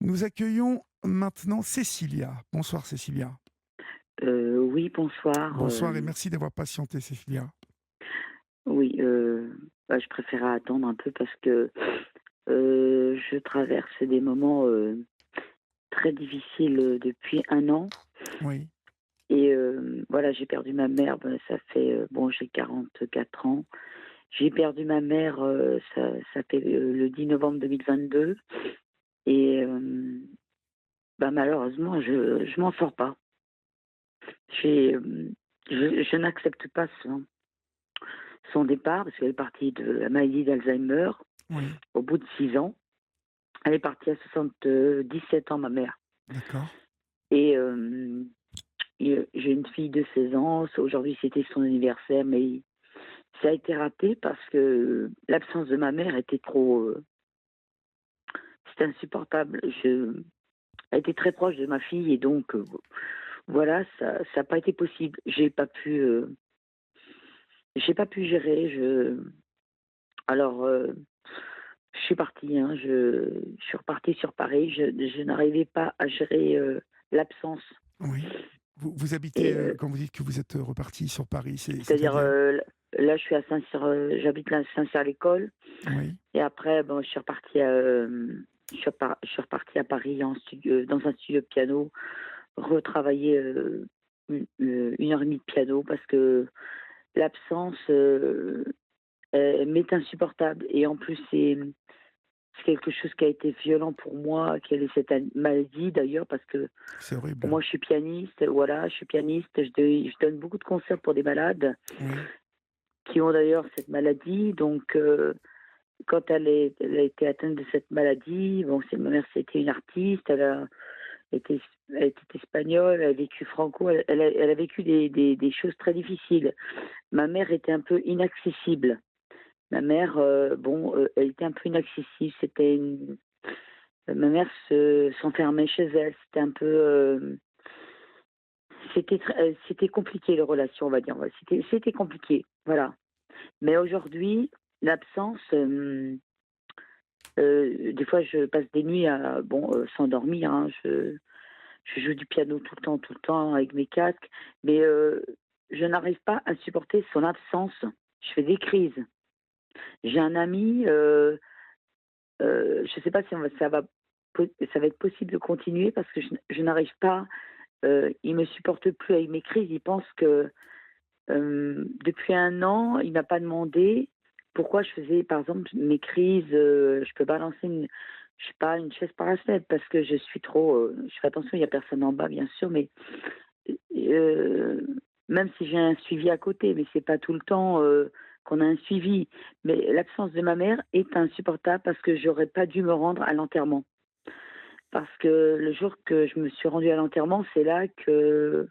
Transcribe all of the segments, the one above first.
Nous accueillons maintenant Cécilia. Bonsoir Cécilia. Oui, bonsoir. Bonsoir et merci d'avoir patienté Cécilia. Oui, je préférais attendre un peu parce que je traverse des moments très difficiles depuis un an. Oui, Et voilà, j'ai perdu ma mère. Ben, ça fait, bon, j'ai 44 ans. J'ai perdu ma mère, ça fait le 10 novembre 2022. Et malheureusement, je m'en sors pas. J'ai, je n'accepte pas son départ parce qu'elle est partie de la maladie d'Alzheimer. oui, Au bout de 6 ans, elle est partie à 77 ans, ma mère. d'accord. Et j'ai une fille de 16 ans. Aujourd'hui, c'était son anniversaire, mais ça a été raté parce que l'absence de ma mère était trop, c'était insupportable. Elle était très proche de ma fille et donc voilà, ça n'a pas été possible. J'ai pas pu gérer. Alors, je suis partie, hein, je suis repartie sur Paris. Je n'arrivais pas à gérer l'absence. Oui. Vous habitez, Et quand vous dites que vous êtes reparti sur Paris, c'est-à-dire, c'est-à-dire? là, je suis à Saint-Cyr, j'habite là à Saint-Cyr-l'École. Oui, Et après, bon, je suis repartie à Paris en studio, dans un studio de piano, retravailler 1 heure et demie de piano parce que l'absence m'est insupportable. Et en plus, c'est quelque chose qui a été violent pour moi, quelle est cette maladie d'ailleurs, parce que c'est bon, horrible. moi je suis pianiste, voilà, je suis pianiste, je donne beaucoup de concerts pour des malades Oui, qui ont d'ailleurs cette maladie. Donc, quand elle a été atteinte de cette maladie, bon, ma mère c'était une artiste, été, elle était espagnole, elle a vécu franco, elle a vécu des choses très difficiles. Ma mère était un peu inaccessible. Ma mère, bon, elle était un peu inaccessible. Ma mère s'enfermait chez elle. C'était un peu, c'était compliqué les relations, on va dire. Ouais, c'était compliqué, voilà. Mais aujourd'hui, l'absence, des fois, je passe des nuits à, bon, sans dormir, hein. Je joue du piano tout le temps avec mes casques, mais je n'arrive pas à supporter son absence. Je fais des crises. J'ai un ami, je ne sais pas si ça va être possible de continuer parce que je n'arrive pas. Il me supporte plus avec mes crises. Il pense que depuis un an, il m'a pas demandé pourquoi je faisais, par exemple, mes crises. Je peux balancer je sais pas, une chaise par la fenêtre parce que je suis trop. Je fais attention, il y a personne en bas, bien sûr, mais euh, même si j'ai un suivi à côté, mais c'est pas tout le temps qu'on a un suivi. Mais l'absence de ma mère est insupportable parce que j'aurais pas dû me rendre à l'enterrement. Parce que le jour que je me suis rendue à l'enterrement, c'est là que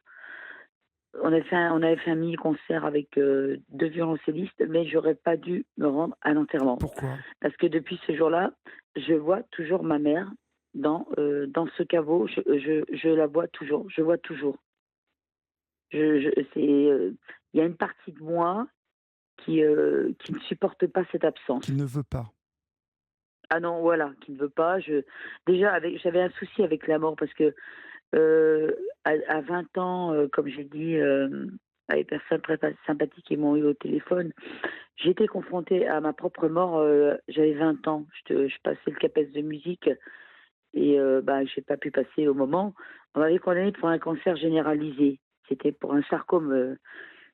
on avait fait un mini-concert avec 2 violoncellistes, mais j'aurais pas dû me rendre à l'enterrement. pourquoi? Parce que depuis ce jour-là, je vois toujours ma mère dans ce caveau, je la vois toujours, je vois toujours. Il y a une partie de moi qui ne supporte pas cette absence. Qu'il ne veut pas. Ah non, voilà, qui ne veut pas. Déjà, j'avais un souci avec la mort parce que à 20 ans, comme j'ai dit, à des personnes très sympathiques qui m'ont eu au téléphone, j'ai été confrontée à ma propre mort. J'avais 20 ans. Je passais le CAPES de musique et j'ai pas pu passer au moment. On m'avait condamné pour un cancer généralisé. C'était pour un sarcome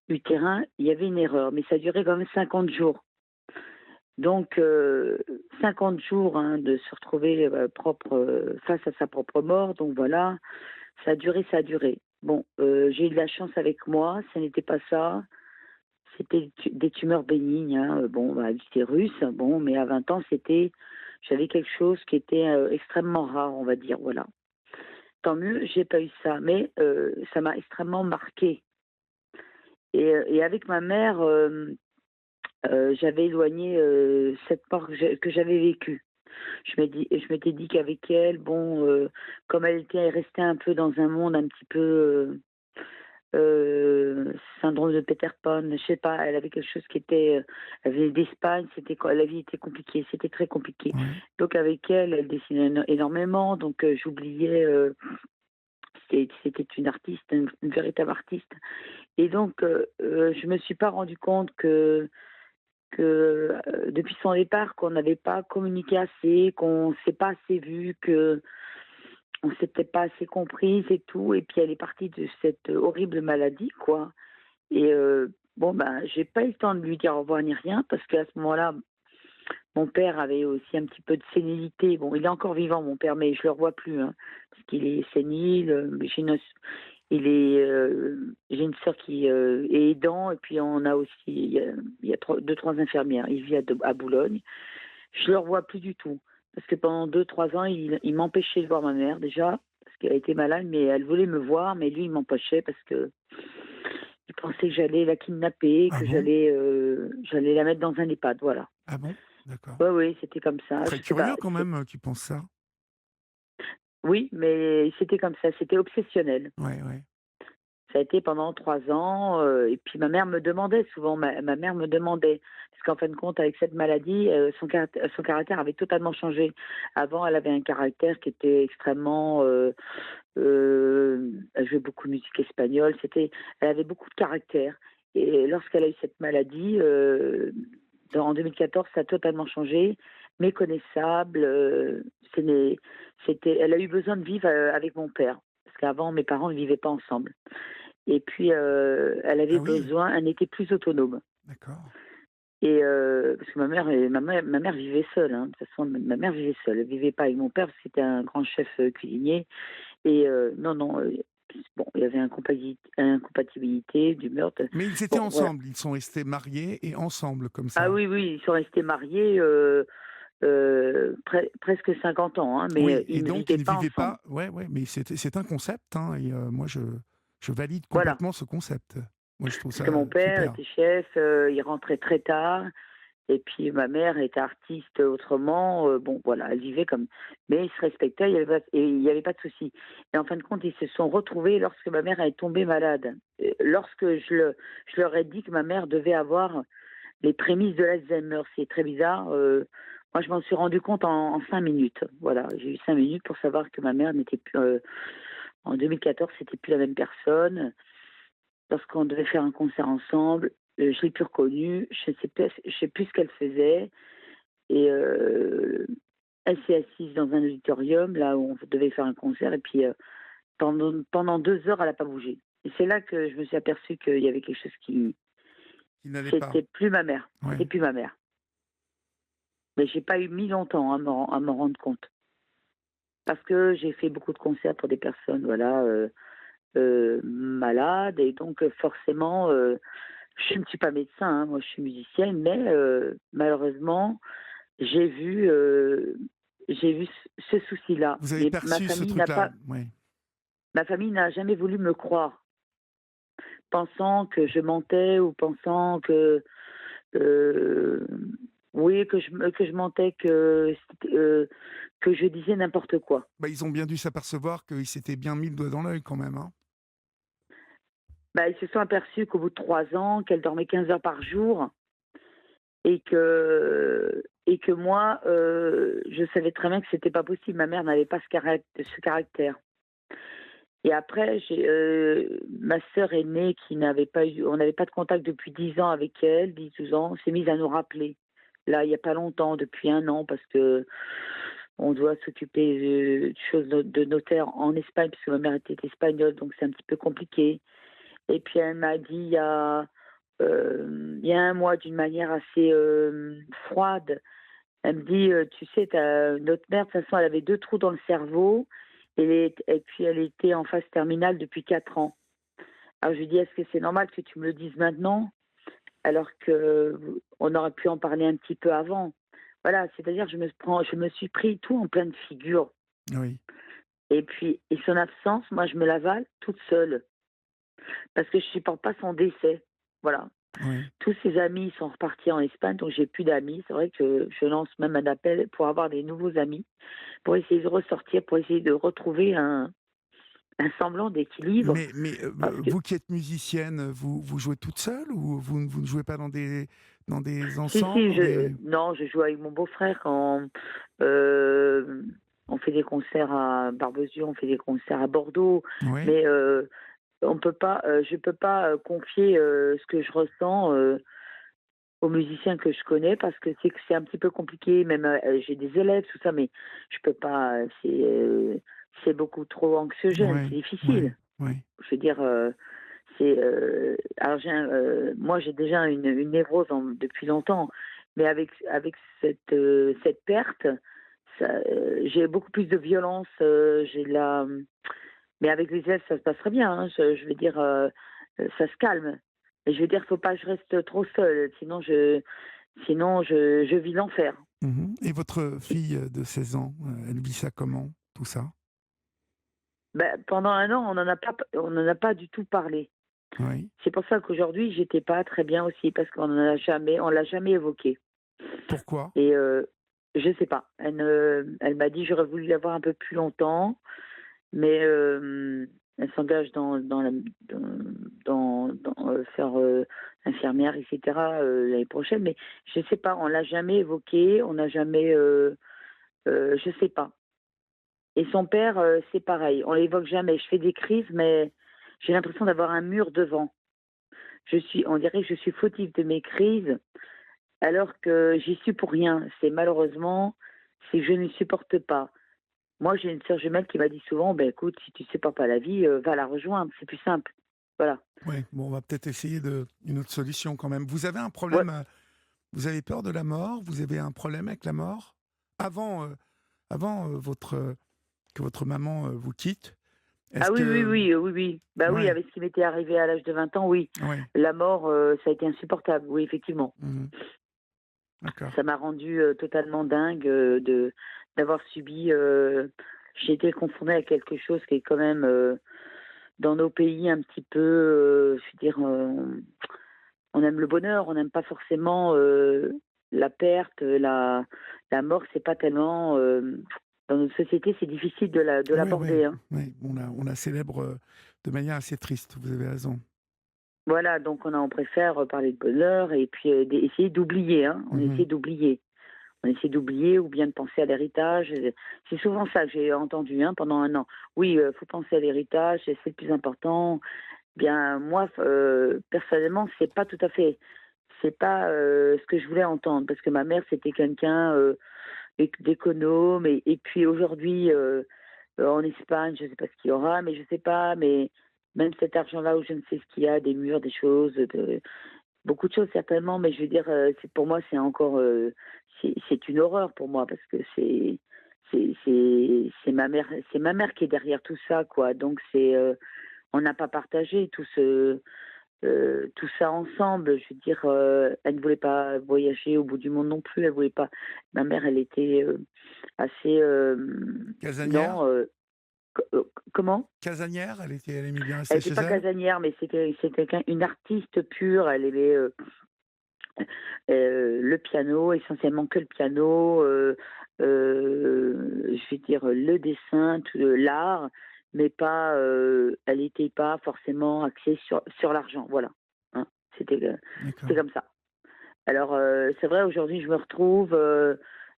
utérin. Il y avait une erreur, mais ça durait quand même 50 jours. Donc, 50 jours, hein, de se retrouver face à sa propre mort. Donc voilà, ça a duré, ça a duré. Bon, j'ai eu de la chance avec moi, ce n'était pas ça. C'était des tumeurs bénignes, hein, bon, utérus, bon, mais à 20 ans, j'avais quelque chose qui était extrêmement rare, on va dire, voilà. Tant mieux, j'ai pas eu ça, mais ça m'a extrêmement marqué. Et avec ma mère, j'avais éloigné cette part que j'avais vécue. Je m'étais dit qu'avec elle, bon, comme elle était restée un peu dans un monde un petit peu syndrome de Peter Pan, je sais pas, elle avait quelque chose qui était, elle venait d'Espagne, la vie était compliquée, c'était très compliqué. Ouais. Donc avec elle, elle dessinait énormément, donc j'oubliais, c'était une artiste, une véritable artiste et donc je me suis pas rendu compte que depuis son départ, qu'on n'avait pas communiqué assez, qu'on s'est pas assez vu, qu'on s'était pas assez comprise et tout et puis elle est partie de cette horrible maladie, quoi et bon, ben, j'ai pas eu le temps de lui dire au revoir ni rien parce qu'à ce moment-là, mon père avait aussi un petit peu de sénilité. Bon, il est encore vivant, mon père, mais je le revois plus, hein, parce qu'il est sénile. J'ai une sœur qui est aidant, et puis on a aussi, il y a deux, trois infirmières. Il vit à Boulogne. Je le revois plus du tout, parce que pendant deux, trois ans, il m'empêchait de voir ma mère déjà, parce qu'elle était malade, mais elle voulait me voir, mais lui, il m'empêchait parce que il pensait que j'allais la kidnapper, Ah que bon? j'allais la mettre dans un EHPAD, voilà. Ah bon? D'accord. Oui, oui, c'était comme ça. Très Je sais pas. curieux quand même, qu'il pense ça. Oui, mais c'était comme ça, c'était obsessionnel. Ouais, ouais. Ça a été pendant 3 ans, et puis ma mère me demandait souvent, ma mère me demandait, parce qu'en fin de compte, avec cette maladie, son caractère avait totalement changé. Avant, elle avait un caractère qui était extrêmement, elle jouait beaucoup de musique espagnole, elle avait beaucoup de caractère et lorsqu'elle a eu cette maladie, en 2014, ça a totalement changé, méconnaissable, elle a eu besoin de vivre, avec mon père, parce qu'avant mes parents ne vivaient pas ensemble et puis, elle avait Ah oui, besoin elle était plus autonome d'accord. et parce que ma mère vivait seule, hein. De toute façon, ma mère vivait seule. Elle vivait pas avec mon père parce que c'était un grand chef, cuisinier et non, non, bon, il y avait incompatibilité du meurtre. Mais ils étaient Bon, voilà. ensemble, ils sont restés mariés et ensemble comme Ah ça? oui, oui, ils sont restés mariés, presque 50 ans, hein, mais Oui, et ils ne donc vivaient ils pas vivaient ensemble. pas, ouais, ouais, mais c'est un concept, hein, et moi je valide Voilà. complètement ce concept. Moi je trouve Parce que ça mon père super. était chef, il rentrait très tard. Et puis ma mère était artiste autrement, bon voilà, elle vivait comme mais ils se respectaient, il y avait pas de souci. Et en fin de compte, ils se sont retrouvés lorsque ma mère est tombée malade. Lorsque je leur ai dit que ma mère devait avoir les prémices de l'Alzheimer, c'est très bizarre, moi je m'en suis rendu compte en 5 minutes. Voilà, j'ai eu 5 minutes pour savoir que ma mère n'était plus, en 2014, c'était plus la même personne. Lorsqu'on devait faire un concert ensemble, je l'ai plus reconnue, je sais plus ce qu'elle faisait et elle s'est assise dans un auditorium, là où on devait faire un concert et puis, pendant 2 heures, elle a pas bougé et c'est là que je me suis aperçue qu'il y avait quelque chose qui Ils n'allaient pas. c'était plus ma mère, Ouais. c'était plus ma mère. Mais j'ai pas mis longtemps à m'en rendre compte parce que j'ai fait beaucoup de concerts pour des personnes, voilà, malades et donc forcément, je ne suis pas médecin, hein, moi je suis musicienne, mais malheureusement, j'ai vu, heu, j'ai vu ce souci-là. Vous avez Mais perçu ce truc-là? Ouais. ma famille n'a jamais voulu me croire, pensant que je mentais ou pensant que, heu, oui, que je mentais, que je disais n'importe quoi. Bah, ils ont bien dû s'apercevoir qu'ils s'étaient bien mis le doigt dans l'œil quand même, hein? Bah, ils se sont aperçus qu'au bout de 3 ans, qu'elle dormait 15 heures par jour et que moi, je savais très bien que c'était pas possible. Ma mère n'avait pas ce caractère. Et après, j'ai, ma sœur aînée qui n'avait pas eu on n'avait pas de contact depuis 10 ans avec elle, 10-12 ans, s'est mise à nous rappeler. Là, il y a pas longtemps, depuis un an, parce que on doit s'occuper de choses de notaire en Espagne, puisque ma mère était espagnole, donc c'est un petit peu compliqué. Et puis elle m'a dit il y a un mois, d'une manière assez, froide, elle me dit, «Tu sais, notre mère, de toute façon, elle avait 2 trous dans le cerveau et puis elle était en phase terminale depuis 4 ans». Alors je lui dis: «Est-ce que c'est normal que tu me le dises maintenant, alors qu'on aurait pu en parler un petit peu avant?» Voilà, c'est-à-dire je me suis pris tout en pleine figure Oui, et son absence, moi, je me l'avale toute seule parce que je supporte pas son décès. Voilà. oui. Tous ses amis sont repartis en Espagne, donc j'ai plus d'amis. C'est vrai que je lance même un appel pour avoir des nouveaux amis, pour essayer de ressortir, pour essayer de retrouver un semblant d'équilibre parce que vous qui êtes musicienne, vous jouez toute seule ou vous ne jouez pas dans des si, ensembles, si, dans des non, je joue avec mon beau-frère quand, heu, on fait des concerts à Barbezieux, on fait des concerts à Bordeaux, oui, mais on peut pas, je peux pas, confier, ce que je ressens, aux musiciens que je connais parce que c'est un petit peu compliqué, même, j'ai des élèves, tout ça, mais je peux pas, c'est beaucoup trop anxiogène, oui, c'est oui, difficile. oui. Je veux dire, alors moi j'ai déjà une névrose depuis longtemps, mais avec cette perte, j'ai beaucoup plus de violence, j'ai de la mais avec les élèves ça se passe très bien, hein, je veux dire, ça se calme. Mais je veux dire, faut pas que je reste trop seule, sinon je vis l'enfer. Mmh. Et votre fille, de 16 ans, elle vit ça comment, tout ça? Bah, pendant un an, on n'en a pas du tout parlé. Oui. C'est pour ça qu'aujourd'hui, j'étais pas très bien aussi parce on l'a jamais évoqué. Pourquoi? Et je sais pas. Elle m'a dit: «J'aurais voulu l'avoir un peu plus longtemps», mais elle s'engage dans faire, infirmière et cetera, l'année prochaine, mais je sais pas, on l'a jamais évoqué, on n'a jamais, je sais pas. Et son père, c'est pareil, on l'évoque jamais. Je fais des crises, mais j'ai l'impression d'avoir un mur devant. On dirait que je suis fautive de mes crises, alors que j'y suis pour rien. C'est que je ne supporte pas. Moi, j'ai une sœur jumelle qui m'a dit souvent: «Ben écoute, si tu supportes pas la vie, va la rejoindre, c'est plus simple». Voilà. Oui, bon, on va peut-être essayer une autre solution quand même. Vous avez un Ouais. problème, vous avez peur de la mort? Vous avez un problème avec la mort? Avant, avant, que votre maman, vous quitte, est-ce Ah oui, oui, que oui, oui, oui. Bah oui, ouais, avec ce qui m'était arrivé à l'âge de 20 ans, oui. ouais. La mort, ça a été insupportable, oui, effectivement. Mmh. D'accord. Ça m'a rendue, totalement dingue, de d'avoir subi, j'ai été confrontée à quelque chose qui est quand même, dans nos pays un petit peu, je veux dire, on aime le bonheur, on n'aime pas forcément, la perte, la mort, c'est pas tellement, dans notre société, c'est difficile de Oui, oui, l'aborder, hein. oui, on la célèbre, de manière assez triste, vous avez raison. Voilà, donc on préfère, parler de bonheur et puis, essayer d'oublier, hein. On essaie Mmh. d'oublier. On essaie d'oublier ou bien de penser à l'héritage, c'est souvent ça que j'ai entendu, hein, pendant un an. Oui, faut penser à l'héritage, c'est le plus important. Bien moi, personnellement, c'est pas, ce que je voulais entendre parce que ma mère, c'était quelqu'un, d'économe et puis aujourd'hui, en Espagne, je ne sais pas ce qu'il y aura, mais je sais pas, mais même cet argent-là où je ne sais ce qu'il y a, des murs, des choses, beaucoup de choses certainement, mais je veux dire, pour moi, c'est encore, c'est une horreur pour moi parce que c'est ma mère qui est derrière tout ça, quoi. Donc on n'a pas partagé tout ça ensemble. Je veux dire, elle ne voulait pas voyager au bout du monde non plus. Elle voulait pas. Ma mère, elle était, assez, Casanière? non, comment? Casanière? Elle aimait bien Elle rester était chez pas elle? casanière, mais c'est quelqu'un, une artiste pure. Elle aimait, le piano, essentiellement que le piano, je vais dire le dessin, tout l'art, mais pas, elle n'était pas forcément axée sur l'argent, voilà, hein. C'était, D'accord. c'est comme ça. Alors, c'est vrai aujourd'hui je me retrouve,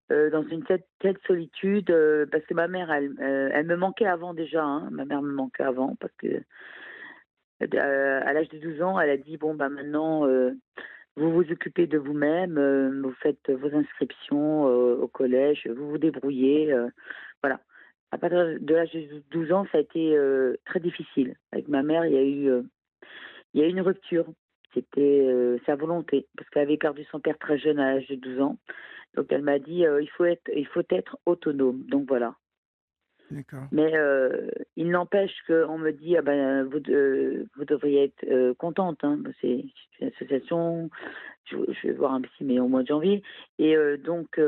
dans une telle solitude, parce que ma mère elle me manquait avant déjà, hein. Ma mère me manquait avant parce que, à l'âge de 12 ans, elle a dit: «Bon, bah, maintenant, vous vous occupez de vous-même, vous faites vos inscriptions, au collège, vous vous débrouillez, voilà. À partir de l'âge de 12 ans, ça a été, très difficile. Avec ma mère, il y a eu une rupture. C'était, sa volonté, parce qu'elle avait perdu son père très jeune à l'âge de 12 ans. Donc elle m'a dit, il faut être autonome». Donc voilà. D'accord. Mais il n'empêche qu'on me dit: «Ah ben, vous devriez être, contente, hein». Bah, c'est une association, je vais voir un psy, mais au mois de janvier et donc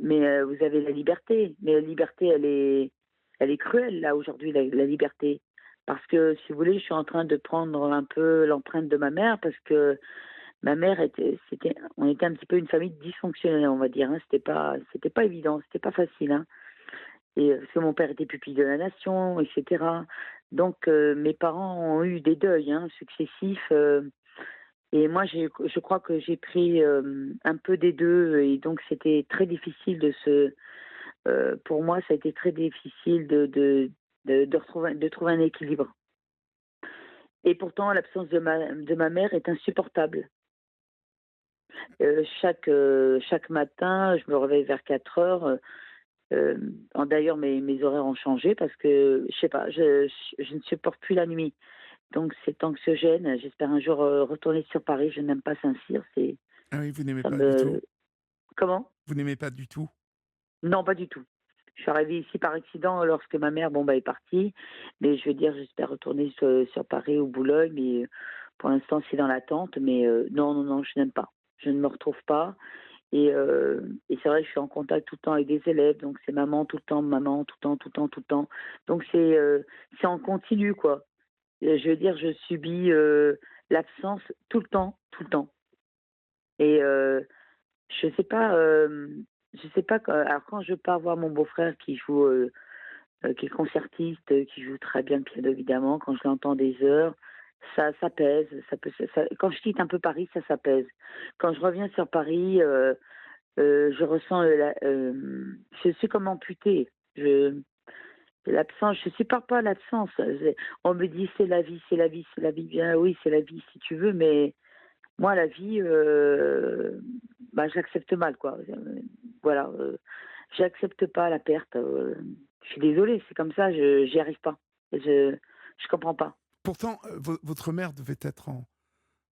mais vous avez la liberté. Mais la liberté, elle est cruelle, là, aujourd'hui, la liberté. Parce que, si vous voulez, je suis en train de prendre un peu l'empreinte de ma mère parce que ma mère on était un petit peu une famille dysfonctionnelle, on va dire, hein. C'était pas évident, c'était pas facile, hein. et parce que mon père était pupille de la nation, etc. Donc mes parents ont eu des deuils, hein, successifs, et moi je crois que j'ai pris, un peu des 2 et donc c'était très difficile pour moi ça a été très difficile de trouver un équilibre et pourtant l'absence de ma mère est insupportable. Chaque matin, je me réveille vers 4 heures. D'ailleurs, mes horaires ont changé parce que, je sais pas, je ne supporte plus la nuit. Donc c'est anxiogène. J'espère un jour, retourner sur Paris. Je n'aime pas Saint-Cyr, Ah oui, vous n'aimez ça pas du tout? me comment? Vous n'aimez pas du tout? Non, pas du tout. Je suis arrivée ici par accident lorsque ma mère, bon, bah, est partie. Mais je veux dire, j'espère retourner sur Paris ou Boulogne, mais pour l'instant, c'est dans l'attente. Mais non, non, non, je n'aime pas. Je ne me retrouve pas. Et c'est vrai que je suis en contact tout le temps avec des élèves, donc c'est maman tout le temps, tout le temps, tout le temps. Donc c'est en continu, quoi. Je veux dire, je subis, l'absence tout le temps, tout le temps. Et je sais pas, je sais pas alors quand je pars voir mon beau-frère qui est concertiste, qui joue très bien le piano évidemment, quand je l'entends des heures, ça s'apaise, quand je quitte un peu Paris, ça s'apaise. Quand je reviens sur Paris, je ressens, je suis comme amputée. L'absence, je supporte pas l'absence. On me dit: «C'est la vie, c'est la vie, c'est la vie». Bien oui, c'est la vie si tu veux, mais moi la vie, bah, je l'accepte mal quoi. Voilà, j'accepte pas la perte, je suis désolée, c'est comme ça, j'y arrive pas. Je comprends pas. Pourtant, votre mère devait être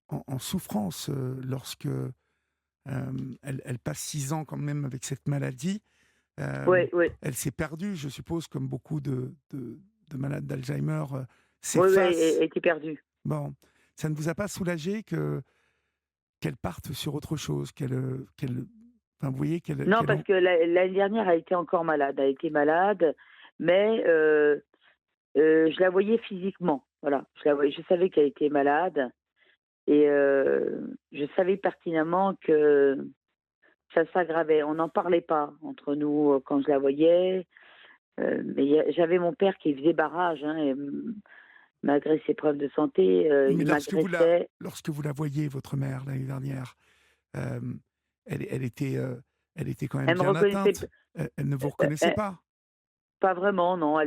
en souffrance, lorsque, elle passe 6 ans quand même avec cette maladie. Oui, oui. Elle s'est perdue, je suppose, comme beaucoup de malades d'Alzheimer, Oui, oui, elle s'effacent. était perdue. Bon, ça ne vous a pas soulagé qu'elle parte sur autre chose, enfin, vous voyez, Non, qu'elle parce en que l'année dernière, elle était encore malade. Elle était malade, mais je la voyais physiquement, voilà. Je savais qu'elle était malade et je savais pertinemment que ça s'aggravait. On n'en parlait pas entre nous, quand je la voyais, mais j'avais mon père qui faisait barrage, hein, et malgré ses preuves de santé, mais il m'agressait. lorsque vous la voyez, votre mère, l'année dernière, hem, elle était quand même Elle me bien reconnaissait p atteinte. Elle ne vous reconnaissait elle pas? pas vraiment, non.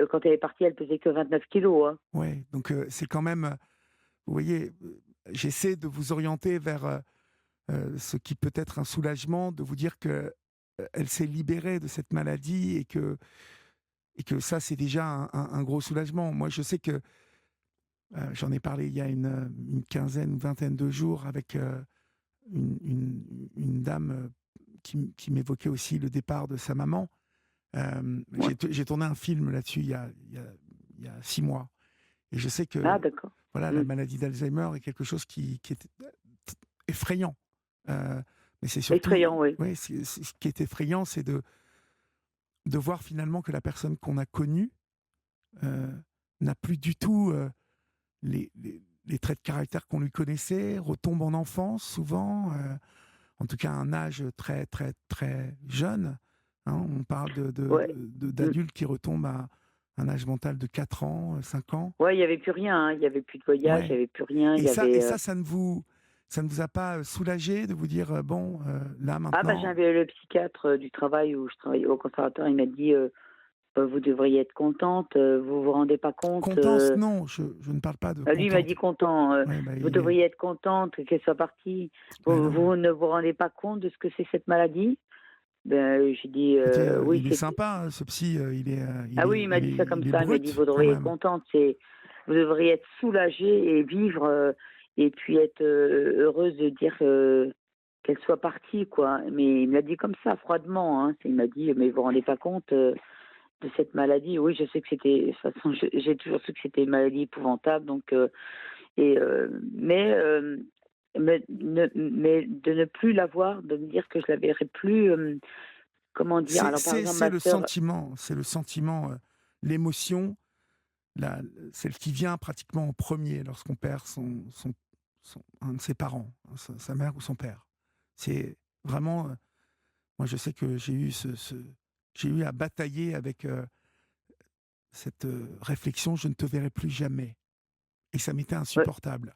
Quand elle est partie, elle pesait que 29 kilos, hein. Ouais, donc c'est quand même, vous voyez, j'essaie de vous orienter vers, ce qui peut être un soulagement, de vous dire que, elle s'est libérée de cette maladie et que ça, c'est déjà un gros soulagement. Moi, je sais que, j'en ai parlé il y a une quinzaine, une vingtaine de jours avec, une dame, qui m'évoquait aussi le départ de sa maman. Ouais. J'ai tourné un film là-dessus il y a 6 mois et je sais Ah que, d'accord. voilà, la Mmh. maladie d'Alzheimer est quelque chose qui est effrayant. Heu, mais c'est surtout, Effrayant, oui. ouais, ce qui est effrayant, c'est de voir finalement que la personne qu'on a connue, heu, n'a plus du tout, les traits de caractère qu'on lui connaissait, retombe en enfance souvent, en tout cas à un âge très, très, très jeune, hein. On parle Ouais. Mmh. d'adultes qui retombent à un âge mental de 4 ans, 5 ans. Ouais, il y avait plus rien, hein. Il y avait plus de voyage, il y Ouais, avait plus rien, il et y avait, ça ne vous a pas, soulagé de vous dire, «Bon, là ah bah, maintenant». j'avais le psychiatre, du travail où je travaillais au conservatoire, il m'a dit, «Vous devriez être contente, vous vous rendez pas compte», Contente, non, je ne parle pas de lui il m'a dit: contente. «Content, Ouais, bah, vous il est devriez être contente qu'elle soit partie. bah, Vous non. vous ne vous rendez pas compte de ce que c'est cette maladie?» Ben, j'ai dit: Écoutez, «Oui, il est c'est». sympa, ce psy, Ah oui, il m'a dit ça comme il est ça, il m'a dit: brut «Vous quand devriez être même. contente, vous devriez être soulagée et vivre, et puis être, heureuse de dire, qu'elle soit partie, quoi». Mais il me l'a dit comme ça, froidement, hein. Il m'a dit: «Mais vous vous rendez pas compte, de cette maladie». Oui, je sais que c'était de toute façon, j'ai toujours su que c'était une maladie épouvantable, donc mais de ne plus la voir, de me dire que je la verrai plus, comment dire? Alors, par exemple, C'est ma sœur. le sentiment, l'émotion, la celle qui vient pratiquement en premier lorsqu'on perd un de ses parents, hein, sa mère ou son père. C'est vraiment, moi je sais que j'ai eu à batailler avec cette réflexion, je ne te verrai plus jamais. Et ça m'était Ouais, insupportable.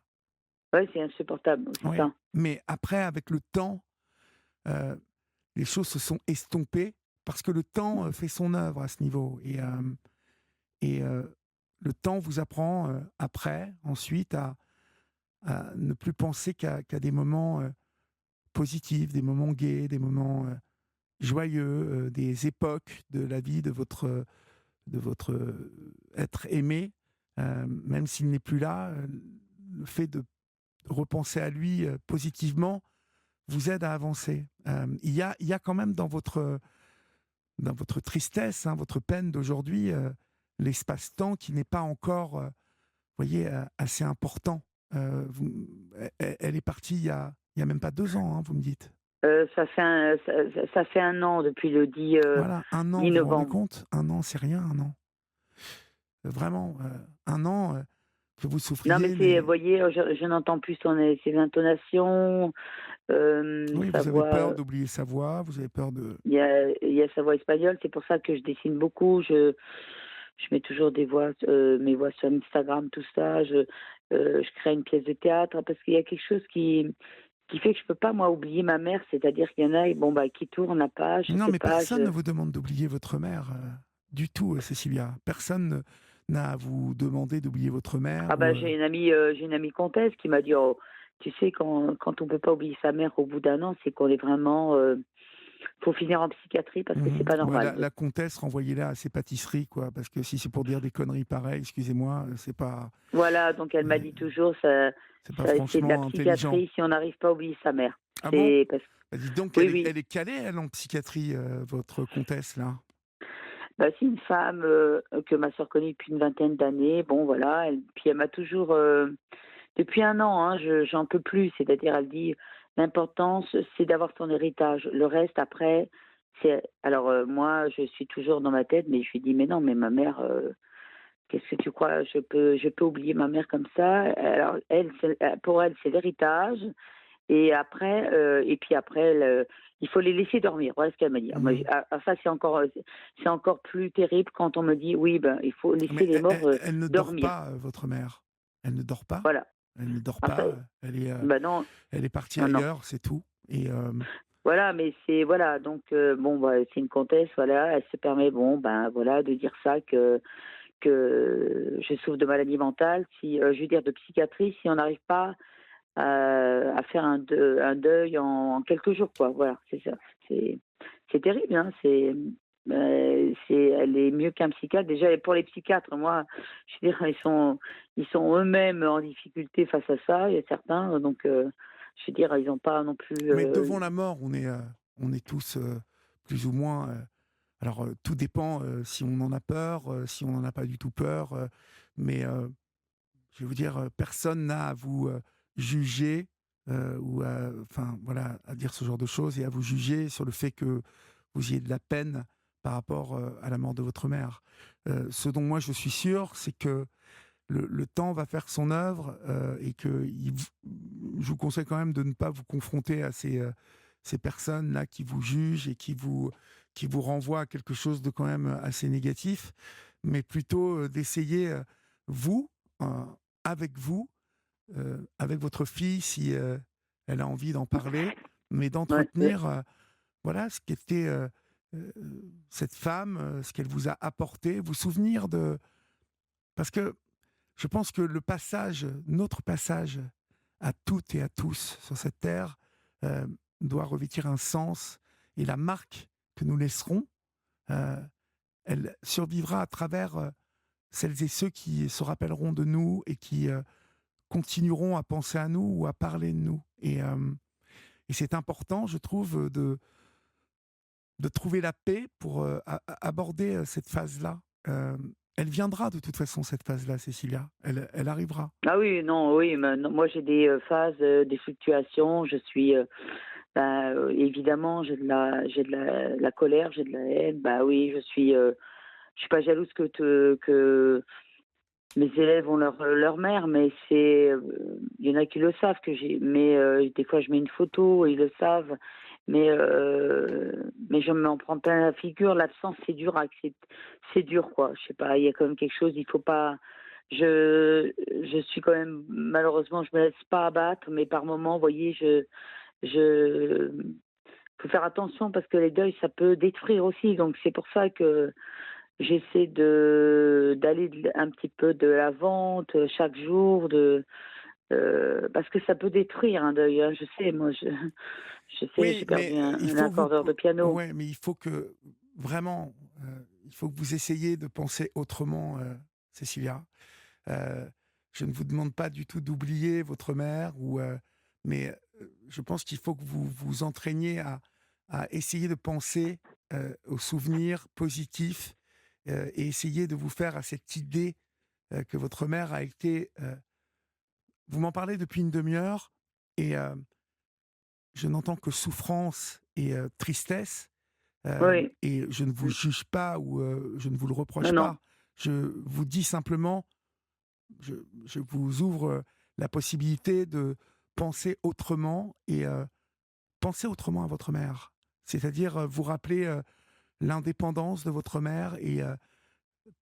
ouais, c'est insupportable, c'est Oui. ça. Mais après, avec le temps, euh, les choses se sont estompées parce que le temps fait son œuvre à ce niveau. Et le temps vous apprend après, ensuite, à ne plus penser qu'à des moments positifs, des moments gais, des moments joyeux, des époques de la vie de votre être aimé, même s'il n'est plus là. Le fait de repenser à lui positivement vous aide à avancer. Il y a quand même dans votre tristesse, hein, votre peine d'aujourd'hui, l'espace-temps qui n'est pas encore, voyez, assez important. Elle est partie il y a même pas 2 ans, hein, vous me dites. Ça fait 1 an depuis le Voilà, 1 an, 10 vous vous rendez novembre. compte? 1 an, c'est rien, 1 an. Vraiment, 1 an que vous Non, mais souffriez, c'est, vous mais voyez, je n'entends plus ses intonations, oui, sa vous avez peur voix, d'oublier sa voix, vous avez peur de. il y a sa voix espagnole. C'est pour ça que je dessine beaucoup. Je mets toujours mes voix sur Instagram, tout ça. Je crée une pièce de théâtre parce qu'il y a quelque chose qui fait que je peux pas, moi, oublier ma mère. C'est-à-dire qu'il y en a, bon, bah, qui tournent la page, je Non, sais mais pas, personne ne vous demande d'oublier votre mère, du tout, Cécilia. Personne n'a à vous demander d'oublier votre mère ah ou, bah, j'ai une amie comtesse qui m'a dit: «Oh, tu sais, quand on peut pas oublier sa mère au bout d'1 an, c'est qu'on est vraiment, faut finir en psychiatrie parce que c'est pas Ouais, normal». la comtesse, renvoyez-la à ses pâtisseries, quoi, parce que si c'est pour dire des conneries pareilles, excusez-moi, Voilà, donc elle m'a dit toujours: «Ça c'est pas ça c'est de la franchement intelligent. psychiatrie si on n'arrive pas à oublier sa mère». Ah bon? C'est parce Bah, dites donc, Oui, elle oui. est calée, elle, en psychiatrie, votre comtesse, là? Bah, c'est une femme, que ma sœur connaît depuis une vingtaine d'années. Bon, voilà, elle m'a toujours, depuis 1 an, hein, j'en peux plus. C'est-à-dire, elle dit: «L'importance, c'est d'avoir son héritage. Le reste, après, c'est». Alors, moi, je suis toujours dans ma tête, mais je lui dis: «Mais non, mais ma mère, qu'est-ce que tu crois? Je peux oublier ma mère comme ça?» Alors elle, pour elle, c'est l'héritage. Et puis après, il faut les laisser dormir. Voilà ce qu'elle m'a dit. Moi, Mmh. ça, c'est encore plus terrible quand on me dit: «Oui, ben, il faut laisser Mais les morts, elle ne dort dormir». pas, votre mère? Elle ne dort pas? Voilà. Elle ne dort Après, pas, ben non, elle est partie non, non. ailleurs, c'est tout. Et Voilà, mais voilà, donc bon, bah, c'est une comtesse, voilà, elle se permet, bon, ben, voilà, de dire ça, que je souffre de maladie mentale, si, je veux dire de psychiatrie, si on n'arrive pas à faire un deuil en quelques jours, quoi. Voilà, c'est ça. C'est c'est terrible, hein. Elle est mieux qu'un psychiatre. Déjà, pour les psychiatres, moi, je veux dire, ils sont eux-mêmes en difficulté face à ça. Il y a certains, donc je veux dire, ils n'ont pas non plus, mais devant la mort, on est tous, plus ou moins, alors, tout dépend, si on en a peur, si on n'en a pas du tout peur, mais je vais vous dire, personne n'a à vous, juger, ou enfin, voilà, à dire ce genre de choses et à vous juger sur le fait que vous ayez de la peine par rapport, à la mort de votre mère. Ce dont moi je suis sûr, c'est que le temps va faire son œuvre, et que je vous conseille quand même de ne pas vous confronter à ces personnes-là qui vous jugent et qui vous renvoient à quelque chose de quand même assez négatif, mais plutôt d'essayer, vous, euh, avec vous, avec votre fille, si elle a envie d'en parler, mais ouais, ouais. d'entretenir, voilà, ce qu'était euh, cette femme, ce qu'elle vous a apporté, vous souvenir de. Parce que je pense que notre passage à toutes et à tous sur cette terre, euh, doit revêtir un sens, et la marque que nous laisserons, euh, elle survivra à travers celles et ceux qui se rappelleront de nous et qui continueront à penser à nous ou à parler de nous. Et c'est important, je trouve, de trouver la paix pour aborder cette phase-là. Euh, Elle viendra de toute façon, cette phase-là, Cécilia. Elle arrivera. Ah oui, non, oui, mais non, moi j'ai des phases, des fluctuations. Je suis, bah, évidemment, j'ai de la colère, j'ai de la haine. Bah oui, je suis pas jalouse que mes élèves ont leur mère, mais il y en a qui le savent que j'ai, mais des fois je mets une photo, ils le savent. mais je m'en prends plein la figure. L'absence, c'est dur à accepter, c'est dur, quoi. Je sais pas, il y a quand même quelque chose, il faut pas je suis quand même malheureusement, je me laisse pas abattre, mais par moments, vous voyez, je faut faire attention parce que les deuils, ça peut détruire aussi. Donc c'est pour ça que j'essaie d'aller un petit peu de l'avant, chaque jour, parce que ça peut détruire un deuil, hein. Je sais, moi, je sais, j'ai Oui, mais perdu il un faut que accordeur de piano. ouais, mais il faut que vraiment, il faut que vous essayiez de penser autrement, Cécilia. Heu, je ne vous demande pas du tout d'oublier votre mère mais je pense qu'il faut que vous vous entraîniez à essayer de penser, aux souvenirs positifs, et essayer de vous faire à cette idée, que votre mère a été, vous m'en parlez depuis une demi heure et je n'entends que souffrance et tristesse, Oui, et je ne vous mmh. juge pas ou je ne vous le reproche Non, non. pas. Je vous dis simplement, je je vous ouvre, la possibilité de penser autrement et penser autrement à votre mère. C'est-à-dire, vous rappeler, l'indépendance de votre mère et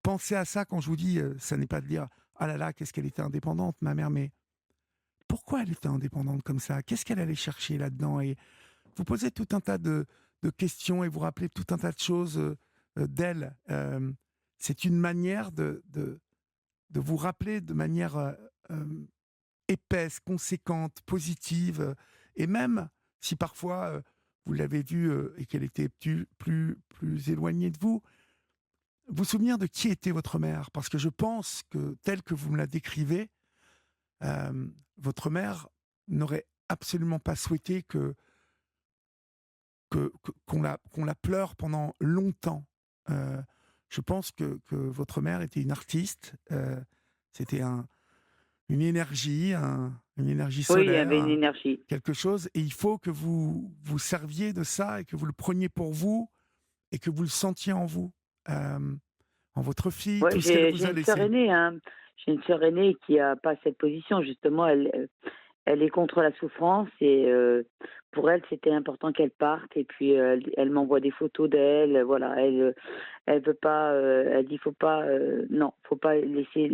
penser à ça quand je vous dis, ça n'est pas de dire: «Ah là là, qu'est-ce qu'elle était indépendante ma mère», mais pourquoi elle était indépendante comme ça? Qu'est-ce qu'elle allait chercher là-dedans? Et vous posez tout un tas de questions et vous rappelez tout un tas de choses, d'elle. C'est une manière de vous rappeler de manière, épaisse, conséquente, positive, et même si parfois, vous l'avez vue, et qu'elle était plus éloignée de vous, vous souvenir de qui était votre mère. Parce que je pense que, telle que vous me la décrivez, votre mère n'aurait absolument pas souhaité qu'on la pleure pendant longtemps. Heu, je pense que votre mère était une artiste, c'était une énergie, une énergie Oui, il y solaire, avait une énergie. quelque chose, et il faut que vous vous serviez de ça et que vous le preniez pour vous et que vous le sentiez en vous, en votre fille, Ouais, tout ce qu'elle j'ai vous j'ai a une sœur laissé. aînée, hein. J'ai une sœur aînée qui a pas cette position justement, elle est contre la souffrance et pour elle, c'était important qu'elle parte et puis, elle m'envoie des photos d'elle, voilà. Elle veut pas, elle dit: «Faut pas, non, faut pas laisser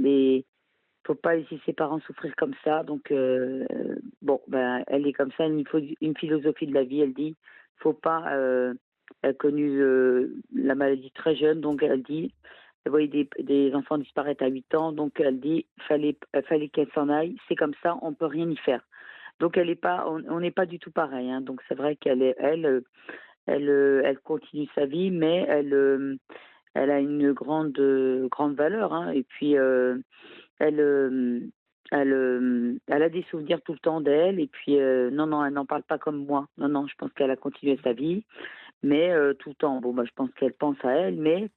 ses parents souffrir comme ça». Donc bon, ben, elle est comme ça, il faut une philosophie de la vie, elle dit: «Faut pas», elle a connu, la maladie très jeune, donc elle dit elle voyait des enfants disparaître à 8 ans, donc elle dit: «Fallait qu'elle s'en aille, c'est comme ça, on peut rien y faire». Donc elle est pas on n'est pas du tout pareil, hein, donc c'est vrai qu'elle est elle continue sa vie, mais elle a une grande valeur, hein, et puis, elle, elle a des souvenirs tout le temps d'elle et puis, non, non, elle n'en parle pas comme moi. Non, non, je pense qu'elle a continué sa vie, mais tout le temps. Bon, bah, je pense qu'elle pense à elle, mais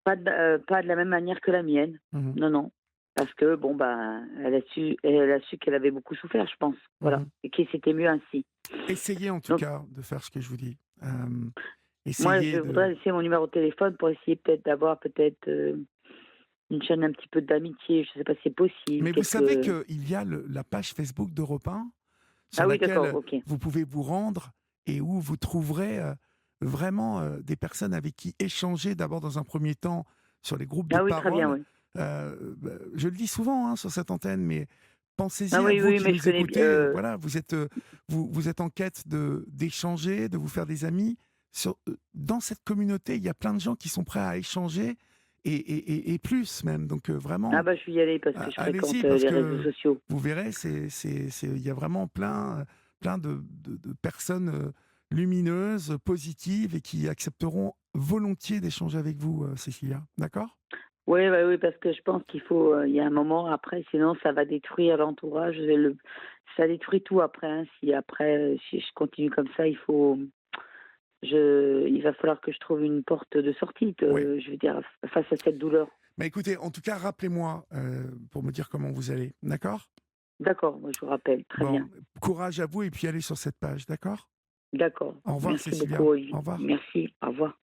pas de la même manière que la mienne. Mmh. Non, non, parce que bon, bah, elle a su qu'elle avait beaucoup souffert, je pense, voilà, Mmh. et que c'était mieux ainsi. Essayez en tout Donc cas de faire ce que je vous dis. moi, je Essayez de voudrais laisser mon numéro de téléphone pour essayer peut-être d'avoir une chaîne un petit peu d'amitié. Je ne sais pas si c'est possible, mais vous savez quelque. qu'il y a la page Facebook d'Europe 1 sur Ah oui, d'accord, laquelle OK. vous pouvez vous rendre et où vous trouverez, vraiment, des personnes avec qui échanger, d'abord dans un premier temps sur les groupes de Ah oui, très bien, parole. oui. Je le dis souvent, hein, sur cette antenne, mais Ah pensez-y à oui, vous oui, qui mais je nous connais, écoutez. Voilà, vous êtes en quête d'échanger, de vous faire des amis. Dans cette communauté, il y a plein de gens qui sont prêts à échanger et plus même. Donc ah vraiment, bah, je vais y aller parce que je allez-y fréquente, parce les réseaux que sociaux. vous verrez, il y a vraiment plein de personnes, lumineuses, positives et qui accepteront volontiers d'échanger avec vous, Cécilia. D'accord? Oui, bah, oui, parce que je pense qu'il faut, il y a un moment après, sinon ça va détruire l'entourage, ça détruit tout après, hein. Si après, si je continue comme ça, il va falloir que je trouve une porte de sortie, Oui. je veux dire, face à cette douleur. Mais écoutez, en tout cas, rappelez-moi, pour me dire comment vous allez. D'accord? D'accord, moi je vous rappelle, très Bon, bien. courage à vous et puis allez sur cette page. D'accord? D'accord. Au revoir, Merci Cécilia. beaucoup, Au Olivier. revoir. Merci, au revoir.